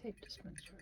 Tape dispenser.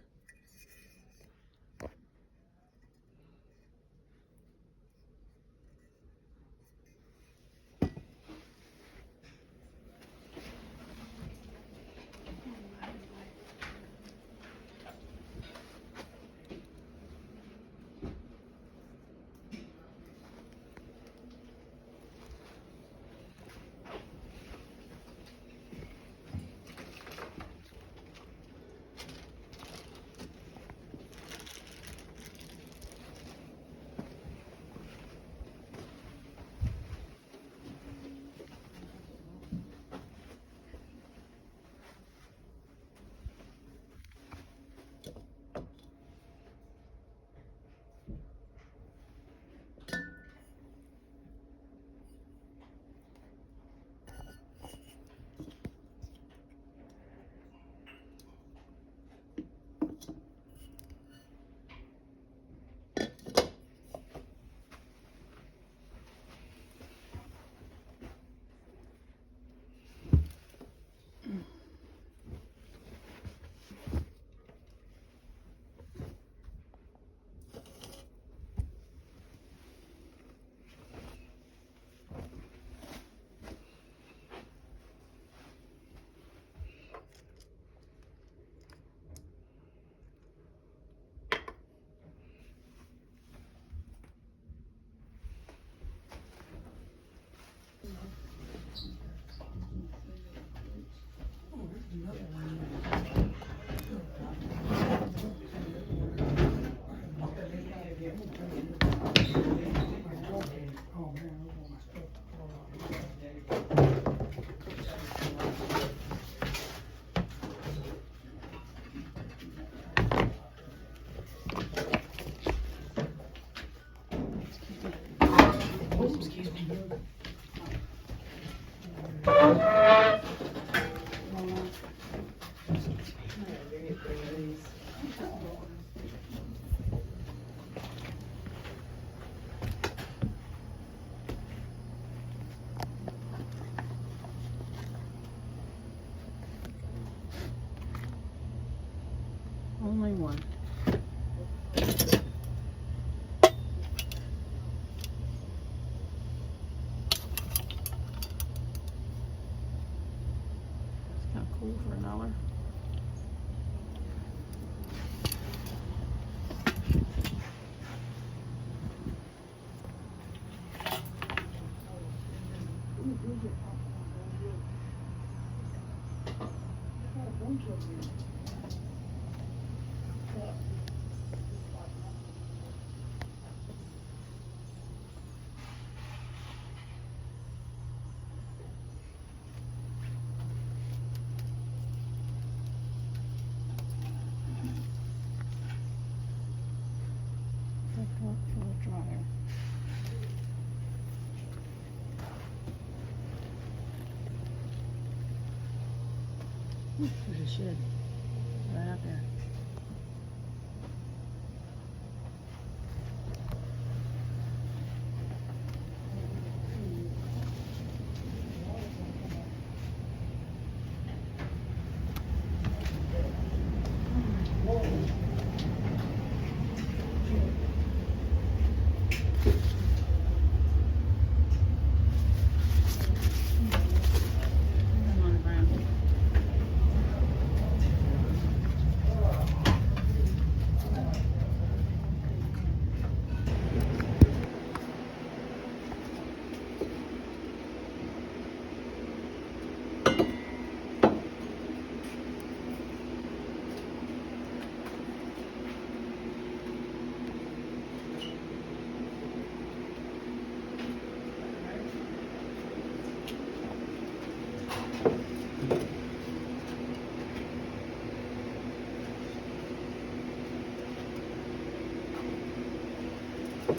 Only one. It's kind of cool for $1. Dryer. There's a shed right out there. There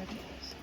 it is.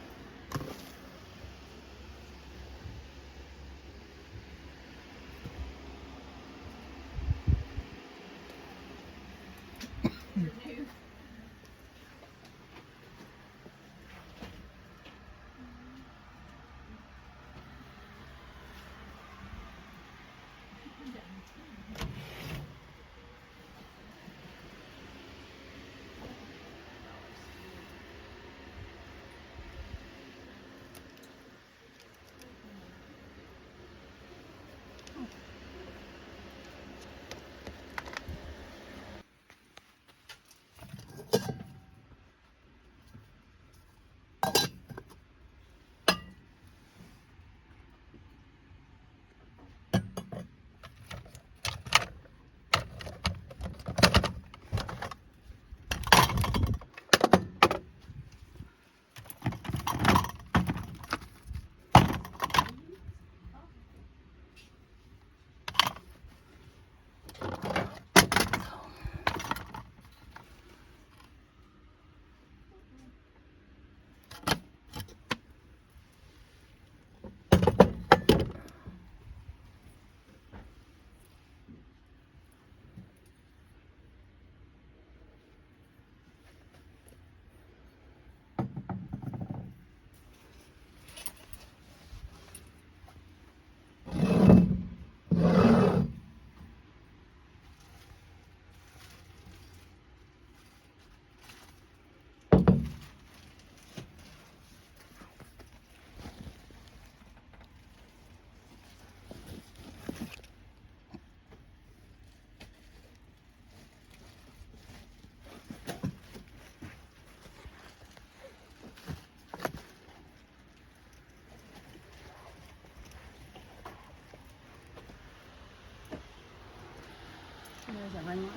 There's a ring light.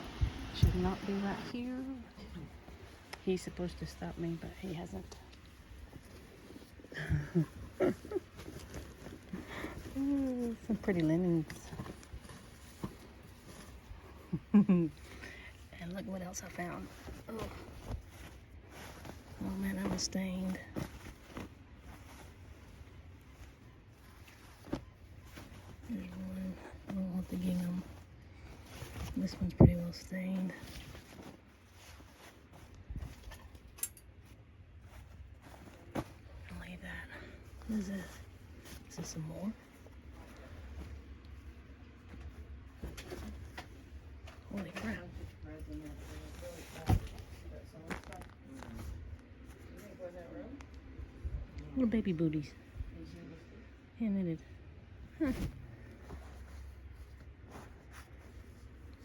Should not be right here. He's supposed to stop me, but he hasn't. Ooh, some pretty linens. And look what else I found. Oh, oh man, I was stained. There's one. I don't want the gingham. This one's pretty well stained. I'll leave that. What is this? Is this some more? Holy crap. Little baby booties. Hand knitted. Huh.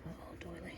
Oh, doily.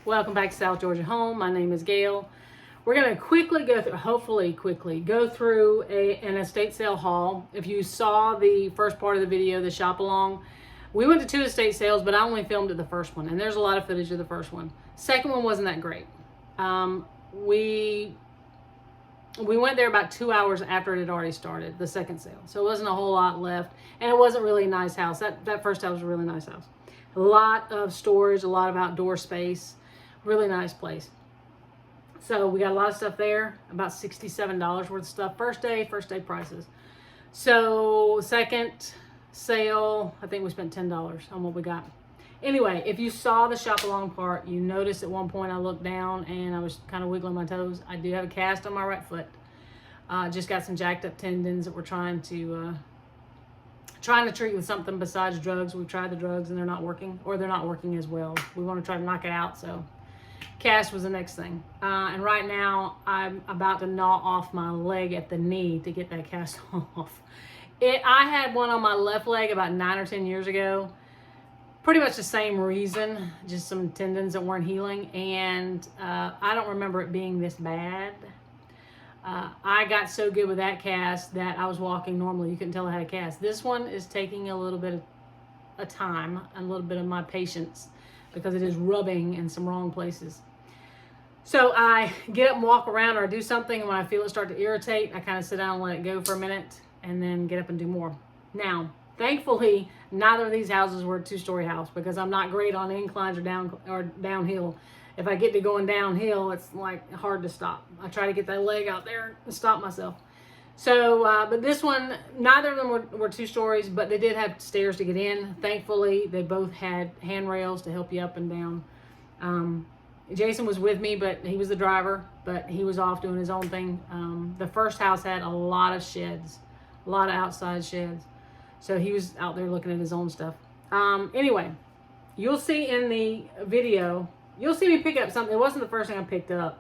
Welcome back to South Georgia Home. My name is Gail. We're going to quickly go through, hopefully quickly, go through an estate sale haul. If you saw the first part of the video, the shop along, we went to 2 estate sales, but I only filmed at the first one, and there's a lot of footage of the first one. Second one wasn't that great. We went there about 2 hours after it had already started, the second sale. So it wasn't a whole lot left, and it wasn't really a nice house. That first house was a really nice house. A lot of storage, a lot of outdoor space. Really nice place. So we got a lot of stuff there, about $67 worth of stuff. First day prices. So second sale, I think we spent $10 on what we got. Anyway, if you saw the shop along part, you noticed at one point I looked down and I was kind of wiggling my toes. I do have a cast on my right foot. Just got some jacked up tendons that we're trying to treat with something besides drugs. We've tried the drugs and they're not working, or they're not working as well. We want to try to knock it out, so cast was the next thing. And right now I'm about to gnaw off my leg at the knee to get that cast off. I had one on my left leg about 9 or 10 years ago. Pretty much the same reason, just some tendons that weren't healing. And I don't remember it being this bad. I got so good with that cast that I was walking normally. You couldn't tell I had a cast. This one is taking a little bit of time, and a little bit of my patience, because it is rubbing in some wrong places. So I get up and walk around, or I do something, and when I feel it start to irritate, I kind of sit down and let it go for a minute, and then get up and do more. Now, thankfully, neither of these houses were a 2-story house, because I'm not great on inclines or downhill. If I get to going downhill, it's like hard to stop. I try to get that leg out there and stop myself. So, but this one, neither of them were 2 stories, but they did have stairs to get in. Thankfully, they both had handrails to help you up and down. Jason was with me, but he was the driver, but he was off doing his own thing. The first house had a lot of sheds, a lot of outside sheds. So he was out there looking at his own stuff. Anyway, you'll see in the video, you'll see me pick up something. It wasn't the first thing I picked up.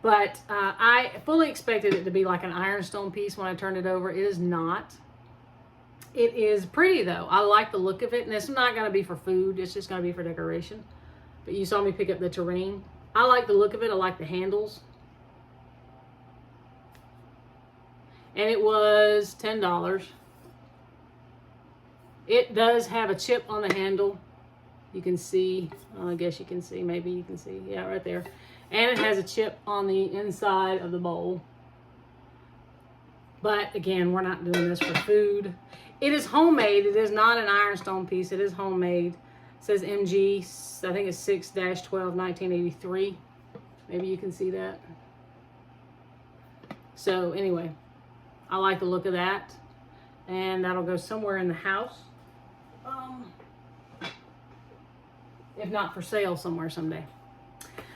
But I fully expected it to be like an ironstone piece when I turned it over. It is not. It is pretty though. I like the look of it, and it's not going to be for food. It's just going to be for decoration. But you saw me pick up the terrain. I like the look of it. I like the handles. And it was $10. It does have a chip on the handle. You can see, I guess you can see, maybe you can see, yeah, right there. And it has a chip on the inside of the bowl. But again, we're not doing this for food. It is homemade. It is not an ironstone piece. It is homemade. It says MG, I think it's 6-12, 1983. Maybe you can see that. So anyway, I like the look of that. And that'll go somewhere in the house. If not for sale somewhere someday.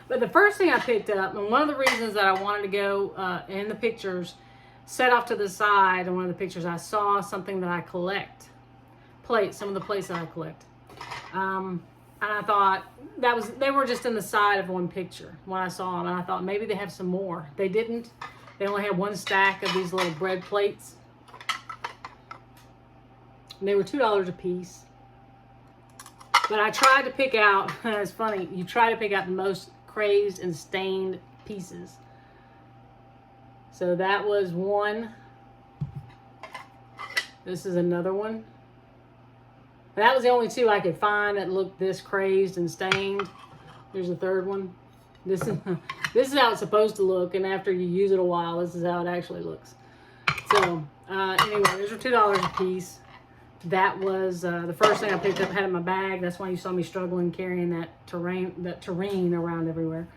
But the first thing I picked up, and one of the reasons that I wanted to go in the pictures, set off to the side, and one of the pictures I saw something that I collect. plates, some of the plates that I collect. And I thought they were just in the side of one picture when I saw them. And I thought maybe they have some more. They didn't. They only had one stack of these little bread plates. And they were $2 a piece. But I tried to pick out, it's funny, you try to pick out the most crazed and stained pieces. So that was one. This is another one. That was the only two I could find that looked this crazed and stained. There's a third one. This is how it's supposed to look, and after you use it a while, this is how it actually looks. So anyway, those were $2 a piece. That was the first thing I picked up, had in my bag. That's why you saw me struggling carrying that terrain around everywhere.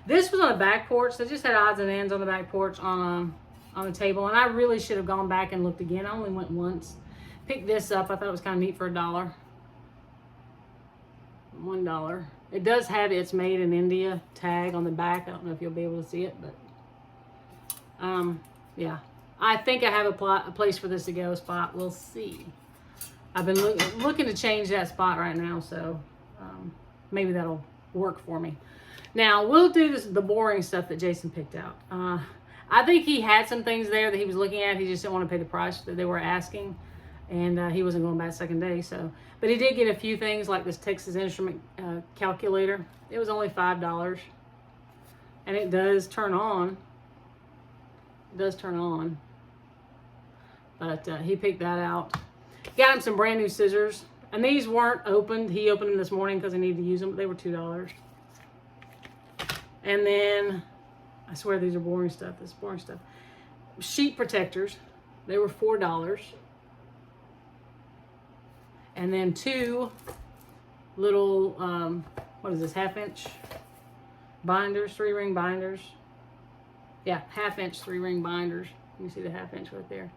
This was on the back porch. They just had odds and ends on the back porch on the table, and I really should have gone back and looked again. I only went once. Picked this up. I thought it was kind of neat for $1. $1. It does have its made in India tag on the back. I don't know if you'll be able to see it, but yeah. I think I have a place for this to go spot. We'll see. I've been looking to change that spot right now, so maybe that'll work for me. Now, we'll do the boring stuff that Jason picked out. I think he had some things there that he was looking at. He just didn't want to pay the price that they were asking. And he wasn't going back second day, so. But he did get a few things like this Texas Instrument calculator. It was only $5, and it does turn on. It does turn on. But he picked that out. Got him some brand new scissors, and these weren't opened. He opened them this morning because he needed to use them. But they were $2. And then, I swear these are boring stuff. This is boring stuff. Sheet protectors. They were $4. And then two little, what is this, 1/2-inch binders, 3-ring binders. Yeah, 1/2-inch 3-ring binders. You see the 1/2-inch right there.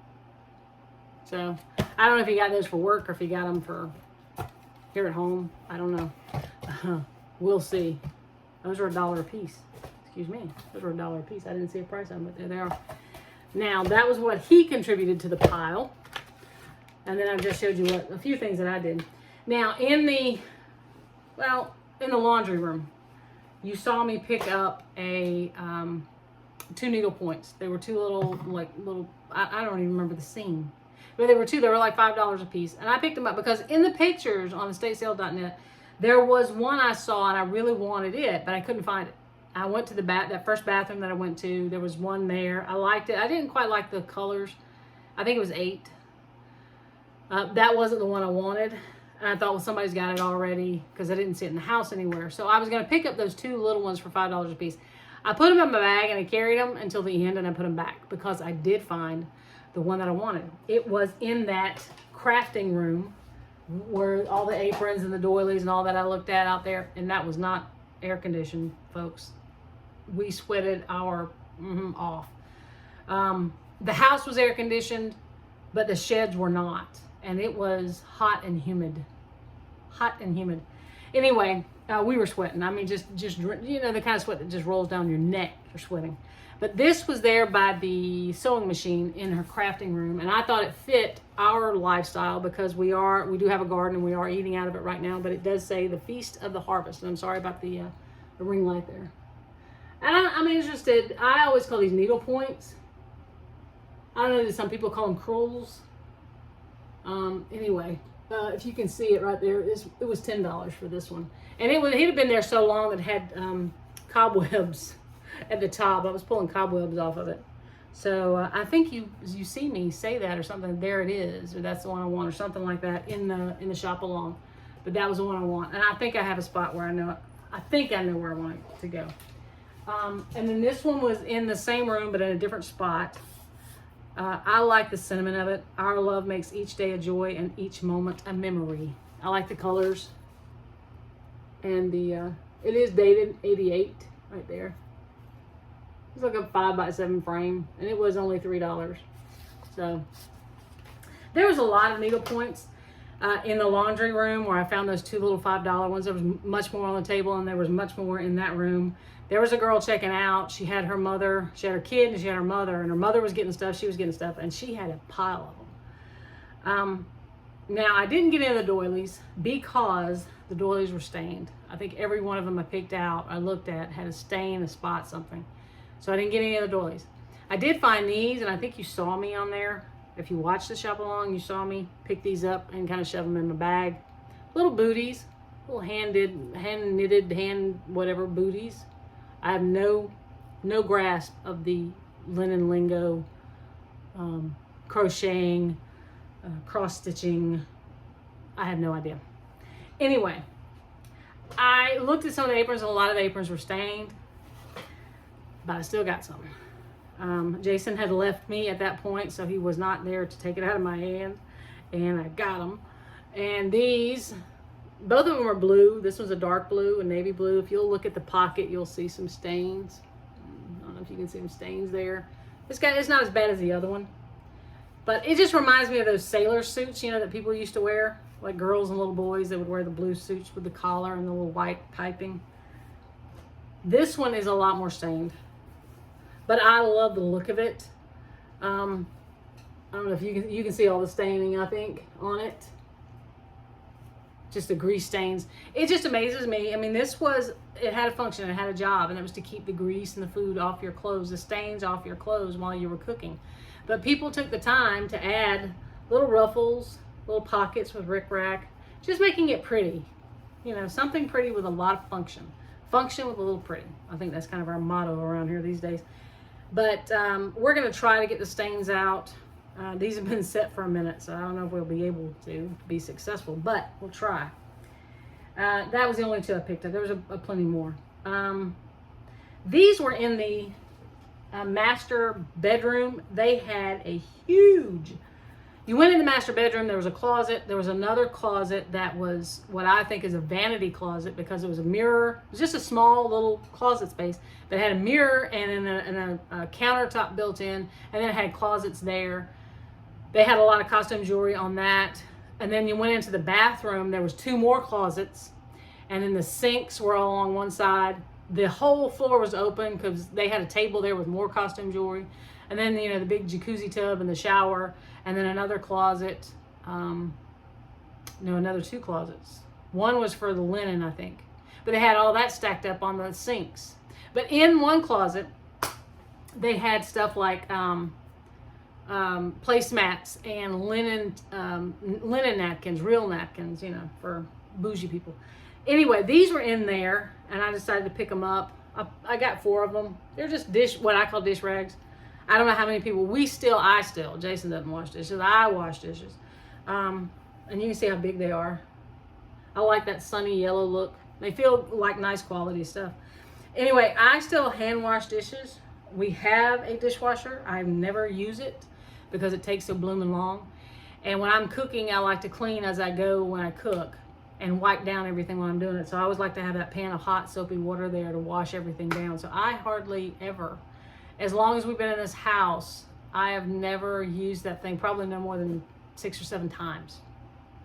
So, I don't know if he got those for work or if he got them for here at home. I don't know. We'll see. Those are $1 a piece. Excuse me. Those were $1 a piece. I didn't see a price on them, but there they are. Now, that was what he contributed to the pile. And then I just showed you a few things that I did. Now, in the laundry room, you saw me pick up a 2 needle points. They were two little, I don't even remember the scene. But they were two. They were like $5 a piece. And I picked them up because in the pictures on estatesale.net, there was one I saw and I really wanted it, but I couldn't find it. I went to that first bathroom that I went to. There was one there. I liked it. I didn't quite like the colors. I think it was 8. That wasn't the one I wanted. And I thought, well, somebody's got it already because I didn't see it in the house anywhere. So I was going to pick up those 2 little ones for $5 a piece. I put them in my bag and I carried them until the end and I put them back because I did find the one that I wanted. It was in that crafting room where all the aprons and the doilies and all that I looked at out there. And that was not air conditioned, folks. We sweated our off. The house was air conditioned, but the sheds were not. And it was hot and humid. Hot and humid. Anyway, we were sweating. I mean, just you know, the kind of sweat that just rolls down your neck. You're sweating. But this was there by the sewing machine in her crafting room. And I thought it fit our lifestyle because we do have a garden and we are eating out of it right now. But it does say the Feast of the Harvest. And I'm sorry about the ring light there. And I'm interested. I always call these needle points. I don't know that some people call them crewels. Anyway, if you can see it right there, it was $10 for this one. And it had been there so long that it had cobwebs at the top. I was pulling cobwebs off of it. So I think you see me say that or something, there it is, or that's the one I want, or something like that in the shop along. But that was the one I want. And I think I have a spot where I think I know where I want it to go. And then this one was in the same room, but in a different spot. I like the sentiment of it. Our love makes each day a joy and each moment a memory. I like the colors. And it is dated 88 right there. It's like a 5x7 frame, and it was only $3. So there was a lot of needle points in the laundry room where I found those 2 little $5 ones. There was much more on the table, and there was much more in that room. There was a girl checking out. She had her mother, she had her kid, and she had her mother, and her mother was getting stuff, she was getting stuff, and she had a pile of them. Now, I didn't get into the doilies because the doilies were stained. I think every one of them I picked out, I looked at, had a stain, a spot, something. So I didn't get any of the doilies. I did find these, and I think you saw me on there. If you watched the shop along, you saw me pick these up and kind of shove them in my bag. Little booties, little hand knitted, whatever booties. I have no grasp of the linen lingo, crocheting, cross stitching. I have no idea. Anyway, I looked at some of the aprons, and a lot of the aprons were stained, but I still got some. Jason had left me at that point, so he was not there to take it out of my hand, and I got them. And these, both of them are blue. This was a dark blue and navy blue. If you'll look at the pocket, you'll see some stains. I don't know if you can see some stains there. It's not as bad as the other one. But it just reminds me of those sailor suits, you know, that people used to wear. Like girls and little boys, they would wear the blue suits with the collar and the little white piping. This one is a lot more stained. But I love the look of it. I don't know if you can see all the staining, I think, on it. Just the grease stains. It just amazes me. I mean, it had a function, it had a job, and it was to keep the grease and the food off your clothes, the stains off your clothes while you were cooking. But people took the time to add little ruffles, little pockets with rickrack, just making it pretty. You know, something pretty with a lot of function. Function with a little pretty. I think that's kind of our motto around here these days. But we're going to try to get the stains out. These have been set for a minute, so I don't know if we'll be able to be successful, but we'll try. That was the only two I picked up. There was a plenty more. These were in the master bedroom. They had a huge, you went in the master bedroom, there was a closet. There was another closet that was what I think is a vanity closet because it was a mirror. It was just a small little closet space that had a mirror and a countertop built in, and then it had closets there. They had a lot of costume jewelry on that. And then you went into the bathroom, there was 2 more closets, and then the sinks were all on one side. The whole floor was open because they had a table there with more costume jewelry. And then, you know, the big jacuzzi tub and the shower, and then another closet. Another 2 closets. One was for the linen, I think. But they had all that stacked up on the sinks. But in one closet, they had stuff like placemats and linen napkins, real napkins, you know, for bougie people. Anyway, these were in there, and I decided to pick them up. I got 4 of them. They're just what I call dish rags. I don't know how many people, Jason doesn't wash dishes, I wash dishes. And you can see how big they are. I like that sunny yellow look. They feel like nice quality stuff. Anyway, I still hand wash dishes. We have a dishwasher. I never use it because it takes so blooming long. And when I'm cooking, I like to clean as I go when I cook and wipe down everything when I'm doing it. So I always like to have that pan of hot soapy water there to wash everything down. So I hardly ever, as long as we've been in this house, I have never used that thing, probably no more than 6 or 7 times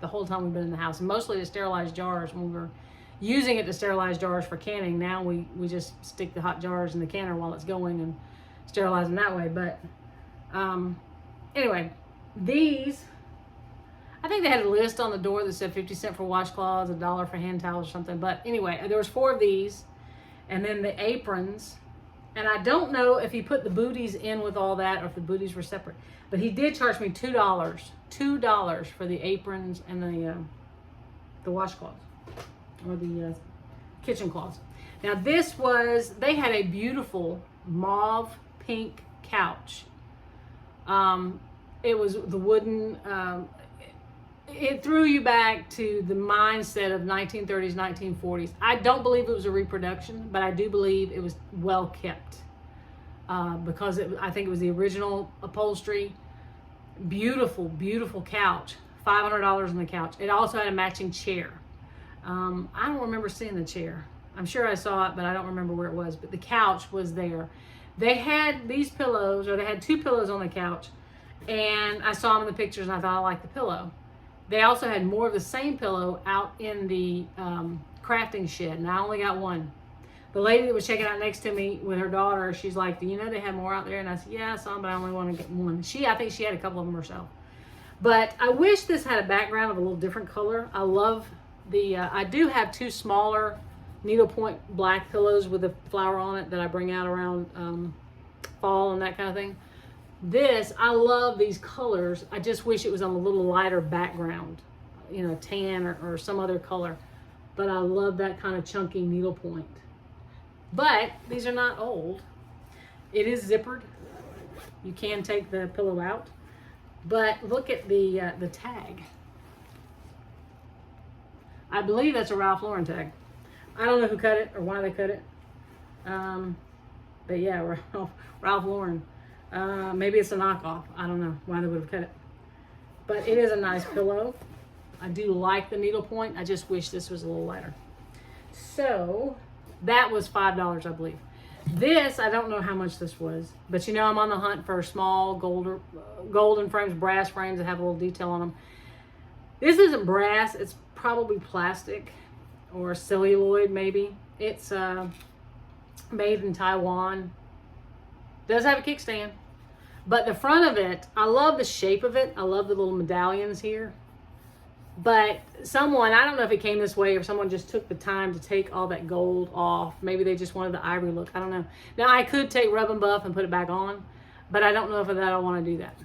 the whole time we've been in the house. And mostly to sterilize jars. When we were using it to sterilize jars for canning, now we just stick the hot jars in the canner while it's going and sterilize them that way. But anyway, these, I think they had a list on the door that said 50 cents for washcloths, $1 for hand towels or something. But anyway, there was 4 of these, and then the aprons. And I don't know if he put the booties in with all that or if the booties were separate. But he did charge me $2 for the aprons and the washcloths or the kitchen cloths. Now they had a beautiful mauve pink couch. It was the wooden, it threw you back to the mindset of 1930s, 1940s. I don't believe it was a reproduction, but I do believe it was well kept because I think it was the original upholstery. Beautiful, beautiful couch. $500 on the couch. It also had a matching chair. I don't remember seeing the chair. I'm sure I saw it, but I don't remember where it was. But the couch was there. They had these pillows, or they had 2 pillows on the couch, and I saw them in the pictures, and I thought I liked the pillow. They also had more of the same pillow out in the crafting shed, and I only got 1. The lady that was checking out next to me with her daughter, she's like, do you know they have more out there? And I said, yeah, I saw them, but I only want to get 1. I think she had a couple of them herself. But I wish this had a background of a little different color. I love the, I do have 2 smaller needlepoint black pillows with a flower on it that I bring out around fall and that kind of thing. This, I love these colors. I just wish it was on a little lighter background, you know, tan or some other color. But I love that kind of chunky needlepoint. But these are not old. It is zippered. You can take the pillow out. But look at the tag. I believe that's a Ralph Lauren tag. I don't know who cut it or why they cut it. But yeah, Ralph Lauren. Maybe it's a knockoff. I don't know why they would have cut it. But it is a nice pillow. I do like the needlepoint. I just wish this was a little lighter. So that was $5, I believe. This, I don't know how much this was, but you know I'm on the hunt for small golden frames, brass frames that have a little detail on them. This isn't brass. It's probably plastic or celluloid maybe. It's made in Taiwan. Does have a kickstand. But the front of it, I love the shape of it. I love the little medallions here. But someone, I don't know if it came this way or someone just took the time to take all that gold off. Maybe they just wanted the ivory look. I don't know. Now, I could take Rub and Buff and put it back on, but I don't know if I want to do that.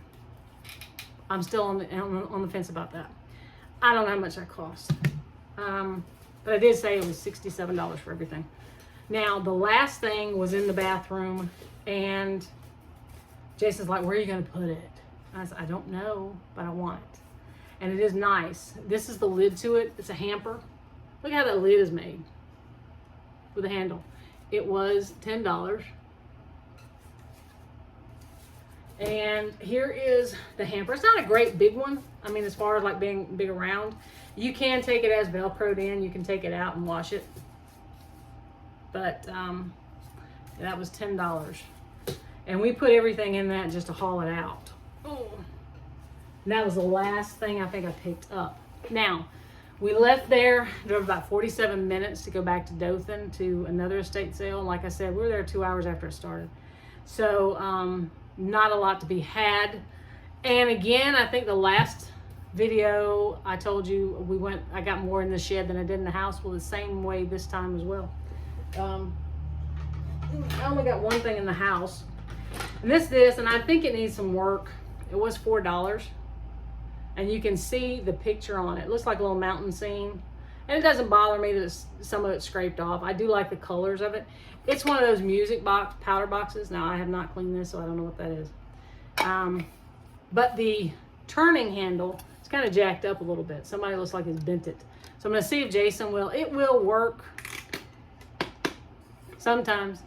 I'm still on the fence about that. I don't know how much that cost. But I did say it was $67 for everything. Now, the last thing was in the bathroom, and Jason's like, where are you going to put it? I said, I don't know, but I want it. And it is nice. This is the lid to it. It's a hamper. Look how that lid is made with a handle. It was $10. And here is the hamper. It's not a great big one. I mean, as far as like being big around. You can take it as Velcroed in. You can take it out and wash it. But that was $10. And we put everything in that just to haul it out. Oh. And that was the last thing I think I picked up. Now, we left there. There was about 47 minutes to go back to Dothan to another estate sale. And like I said, we were there 2 hours after it started. So, not a lot to be had. And again, I think the last video I told you I got more in the shed than I did in the house. Well, the same way this time as well. I only got one thing in the house. And and I think it needs some work. It was $4. And you can see the picture on it. It looks like a little mountain scene. And it doesn't bother me that some of it's scraped off. I do like the colors of it. It's one of those music box powder boxes. Now, I have not cleaned this, so I don't know what that is. But the turning handle is kind of jacked up a little bit. Somebody looks like it's bent it. So I'm going to see if Jason will. It will work sometimes.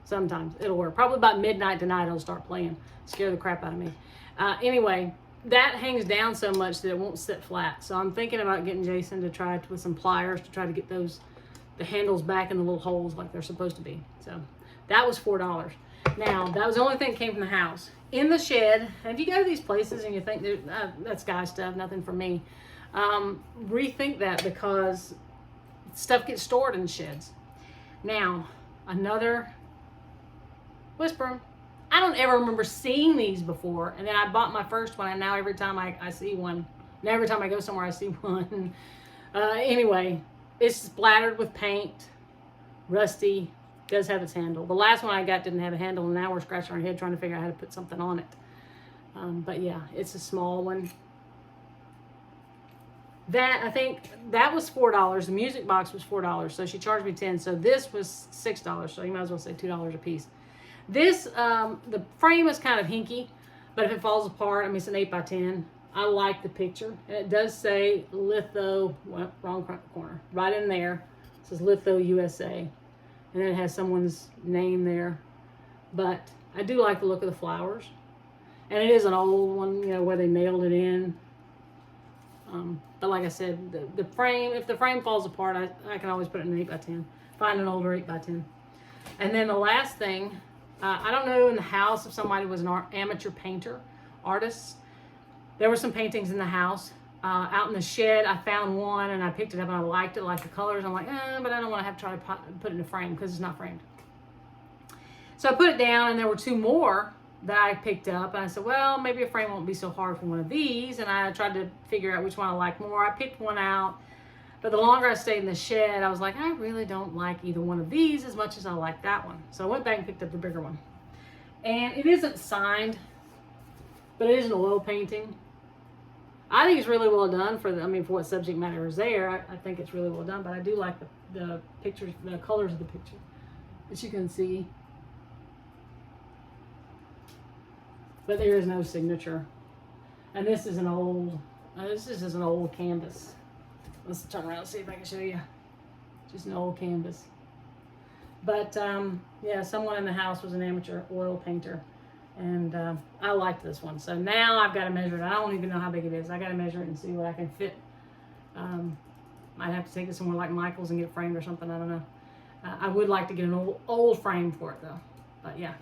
Sometimes it'll work. Probably about midnight tonight it'll start playing. Scare the crap out of me. Anyway, that hangs down so much that it won't sit flat. So I'm thinking about getting Jason to try with some pliers to try to get the handles back in the little holes like they're supposed to be. So that was $4. Now, that was the only thing that came from the house. In the shed, and if you go to these places and you think that's guy stuff, nothing for me, rethink that because stuff gets stored in sheds. Now, another whisper. I don't ever remember seeing these before, and then I bought my first one, and now every time I see one, and every time I go somewhere I see one. Anyway, it's splattered with paint, rusty, does have its handle. The last one I got didn't have a handle, and now we're scratching our head trying to figure out how to put something on it. But yeah, it's a small one. I think that was $4. The music box was $4, so she charged me $10. So this was $6, so you might as well say $2 a piece. This, the frame is kind of hinky, but if it falls apart, I mean, it's an 8x10. I like the picture. And it does say Litho, well, wrong corner, right in there. It says Litho USA. And then it has someone's name there. But I do like the look of the flowers. And it is an old one, you know, where they nailed it in. But like I said, the frame, if the frame falls apart, I can always put it in an 8x10. Find an older 8x10. And then the last thing, I don't know in the house if somebody was an amateur painter, artist. There were some paintings in the house. Out in the shed, I found one and I picked it up and I liked it, like the colors. I'm like, but I don't want to have to try to put it in a frame because it's not framed. So I put it down and there were two more that I picked up. And I said, well, maybe a frame won't be so hard for one of these. And I tried to figure out which one I like more. I picked one out. But the longer I stayed in the shed, I was like, I really don't like either one of these as much as I like that one. So I went back and picked up the bigger one. And it isn't signed, but it is an oil painting. I think it's really well done for for what subject matter is there. I think it's really well done, but I do like the pictures, the colors of the picture, as you can see. But there is no signature. And this is an old, this is just an old canvas. Let's turn around and see if I can show you. Just an old canvas. But yeah, someone in the house was an amateur oil painter. And I liked this one. So now I've got to measure it. I don't even know how big it is. I got to measure it and see what I can fit. Might have to take it somewhere like Michael's and get it framed or something. I don't know. I would like to get an old frame for it though. But yeah.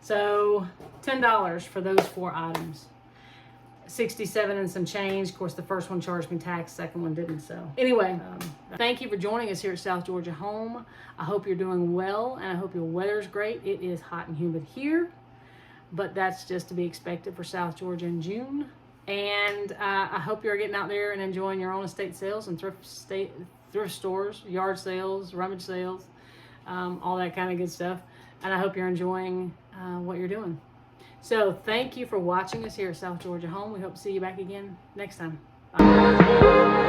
So $10 for those 4 items. $67 and some change. Of course, the first one charged me tax, second one didn't. So anyway, thank you for joining us here at South Georgia Home. I hope you're doing well, and I hope your weather's great. It is hot and humid here, but that's just to be expected for South Georgia in June. And I hope you're getting out there and enjoying your own estate sales and thrift stores, yard sales, rummage sales, all that kind of good stuff. And I hope you're enjoying what you're doing. So thank you for watching us here at South Georgia Home. We hope to see you back again next time. Bye.